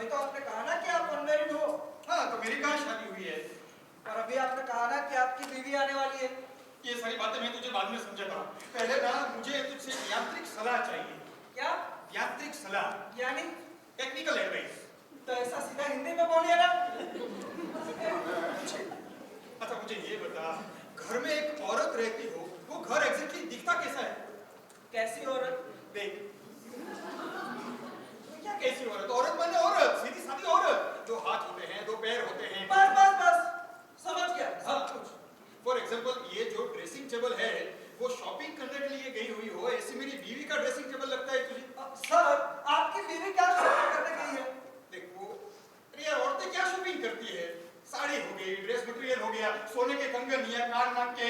अभी तो आपने कहा ना कि आप अनमैरिड हो। हाँ, तो मेरी कहाँ शादी हुई है? और अभी आपने कहा ना कि आपकी बीवी आने वाली है। ये सारी बातें मैं तुझे बाद में समझाता हूँ। पहले ना मुझे तुझसे यांत्रिक सलाह चाहिए। क्या? यांत्रिक सलाह यानी? Technical advice. तो ऐसा सीधा हिंदी में बोलिए ना। अच्छा मुझे ये बता, घर में एक औरत रहती हो, वो घर एग्जैक्टली दिखता कैसा है? कैसी औरत? देख, क्या कैसी औरत? औरत माने औरत, सीधी सादी औरत, जो हाथ होते हैं, दो पैर होते हैं। बस बस बस समझ गया सब कुछ। फॉर एग्जाम्पल ये जो ड्रेसिंग टेबल है वो शॉपिंग करने के लिए गई हुई हो, ऐसी मेरी बीवी का ड्रेसिंग टेबल लगता है तुझे? सर आपकी बीवी क्या शॉपिंग करने गई है? देखो, अरे यार औरतें क्या शॉपिंग करती है? साड़ी हो गई, ड्रेस मटेरियल हो गया, सोने के कंगन या कान नाक के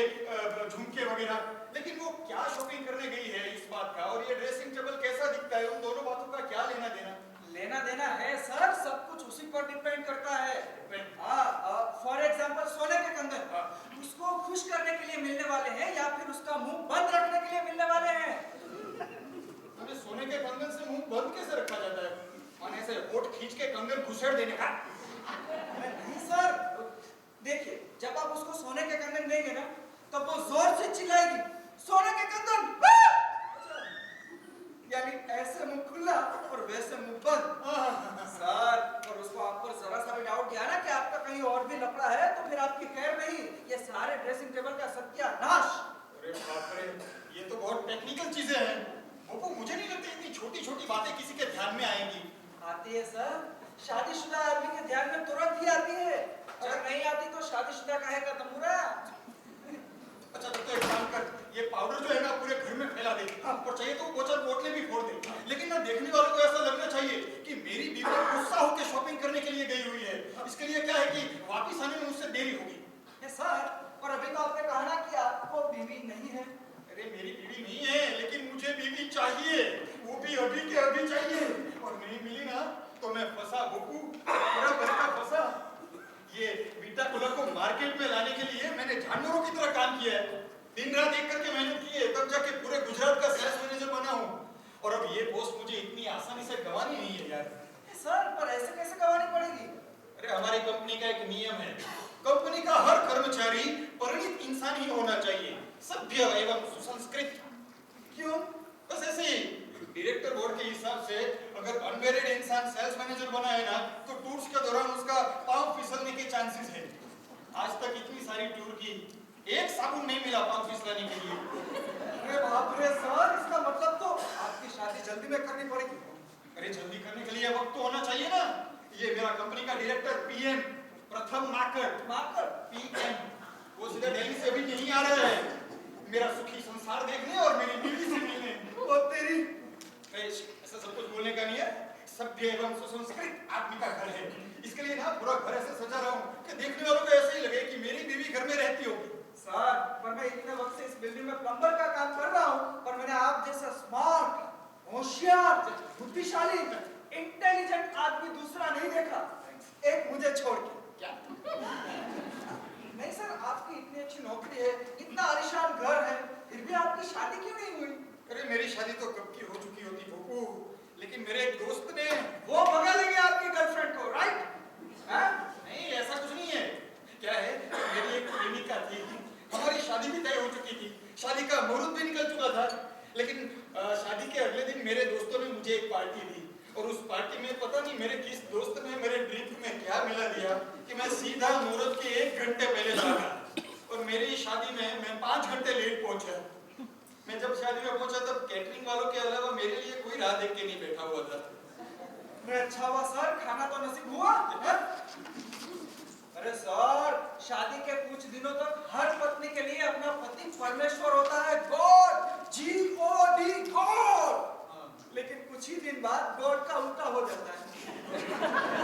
झुमके वगैरह, लेकिन वो क्या शॉपिंग करने गई है इस बात का, और ये ड्रेसिंग टेबल कैसा दिखता है, उन दोनों बातों का क्या लेना देना? लेना देना है सर, सब कुछ उसी पर डिपेंड करता है। हाँ, फॉर एग्जाम्पल सोने के कंगन उसको खुश करने के लिए मिलने वाले हैं या फिर उसका मुंह बंद रखने के लिए मिलने वाले हैं? हमें सोने के कंगन से मुंह बंद कैसे रखा जाता है? माने से होठ खींच के कंगन घुसेड़ देने का? नहीं सर, देखिए जब आप उसको सोने के कंगन देंगे ना तब वो जोर से चिल्लाएगी, सोने के कंगन, यानी ऐसे मुंह खुला और वैसे मुंह बंद। सर, और उसको आप पर जरा सा भी डाउट गया ना कि आपका कहीं और भी लफड़ा है तो फिर आपकी खैर नहीं, ये सारे ड्रेसिंग टेबल का सत्यानाश। अरे बाप रे, ये तो बहुत टेक्निकल चीजें हैं। वो मुझे नहीं लगता इतनी छोटी छोटी बातें किसी के ध्यान में आएंगी। आती है सर, शादीशुदा आदमी के ध्यान में तुरंत ही आती है। अगर नहीं आती तो शादीशुदा कहेगा तमुरा। अच्छा तो एक काम कर, ये पाउडर जो है ना पूरे घर में फैला दे, और चाहिए तो बोतल बोतलें भी फोड़ दे, लेकिन ना देखने वालों को ऐसा लगना चाहिए कि मेरी बीवी गुस्सा होकर शॉपिंग करने के लिए गई हुई है। इसके लिए क्या है कि वापिस आने में मुझसे देरी होगी। सर, और अभी तो आपने कहा ना कि आपको बीवी नहीं है। अरे मेरी बीवी नहीं है, लेकिन मुझे बीवी चाहिए, वो भी अभी के अभी चाहिए, और नहीं मिली ना तो मैं फंसा बुकू, पूरा बच्चा फंसा। ये वीटा कूलर को मार्केट में लाने के लिए मैंने जानवरों की तरह काम किया है, दिन रात एक करके मेहनत की है, तब जाके पूरे गुजरात का सेल्स मैनेजर बना हूँ, और अब ये पोस्ट मुझे इतनी आसानी से गंवानी नहीं है यार। सर, पर ऐसे कैसे गंवानी पड़ेगी? अरे हमारी कंपनी का एक नियम है, कंपनी का हर कर्मचारी परिणित इंसान ही होना चाहिए, सभ्य एवं सुसंस्कृत। क्यों? बस ऐसे ही। डायरेक्टर बोर्ड के हिसाब से अगर अनमैरिड इंसान सेल्स मैनेजर बना है ना तो टूर्स के दौरान उसका पांव फिसलने के चांसेस है। आज तक इतनी सारी टूर की, एक साबुन नहीं मिला पांव फिसलाने के लिए। अरे बाप रे सर, इसका मतलब तो आपकी शादी जल्दी में करनी पड़ेगी। अरे जल्दी करने के लिए वक्त तो होना चाहिए ना। ये मेरा कंपनी का डायरेक्टर पीएम प्रथम माकर पीएम, वो सीधे दिल्ली से अभी नहीं आ रहा है मेरा सुखी संसार देखने और मेरी बीवी से मिलने। वो तेरी, ऐसा सब कुछ बोलने का नहीं है, सभ्य एवं सुसंस्कृत आदमी का घर है, इसके लिए ना पूरा घर ऐसे सजा रहा हूँ कि देखने वालों को ऐसे ही लगे कि मेरी बीवी घर में रहती होगी। सर, पर मैं इतने वक्त से इस बिल्डिंग में प्लम्बर का काम कर रहा हूँ, पर मैंने आप जैसा स्मार्ट, होशियार, बुद्धिशाली, इंटेलिजेंट आदमी दूसरा नहीं देखा, एक मुझे छोड़ के। क्या? नहीं सर, आपकी इतनी अच्छी नौकरी है, इतना आलीशान घर है, फिर भी आपकी शादी क्यों नहीं हुई? अरे मेरी शादी तो कब की हो चुकी होती भोपू, लेकिन मेरे एक दोस्त ने वो भगा लेंगे आपकी गर्लफ्रेंड को, राइट? नहीं ऐसा कुछ नहीं है। क्या है, मेरी एक प्रेमिका थी, हमारी शादी भी तय हो चुकी थी, शादी का मुहूर्त भी निकल चुका था, लेकिन शादी के अगले दिन मेरे दोस्तों ने मुझे एक पार्टी दी, और उस पार्टी में पता नहीं मेरे किस दोस्त ने मेरे ड्रिंक में क्या मिला दिया कि मैं सीधा मुहूर्त के 1 घंटे पहले जागा, और मेरी शादी में मैं 5 घंटे लेट पहुंचा। मैं जब शादी में पहुंचा तब कैटरिंग वालों के अलावा मेरे लिए कोई राह देख के नहीं बैठा हुआ था। अच्छा हुआ सर, खाना तो नसीब हुआ। अरे सर, शादी के कुछ दिनों तक हर पत्नी के लिए अपना पति परमेश्वर होता है, गॉड, GOD, गॉड। लेकिन कुछ ही दिन बाद गॉड का उल्टा हो जाता है।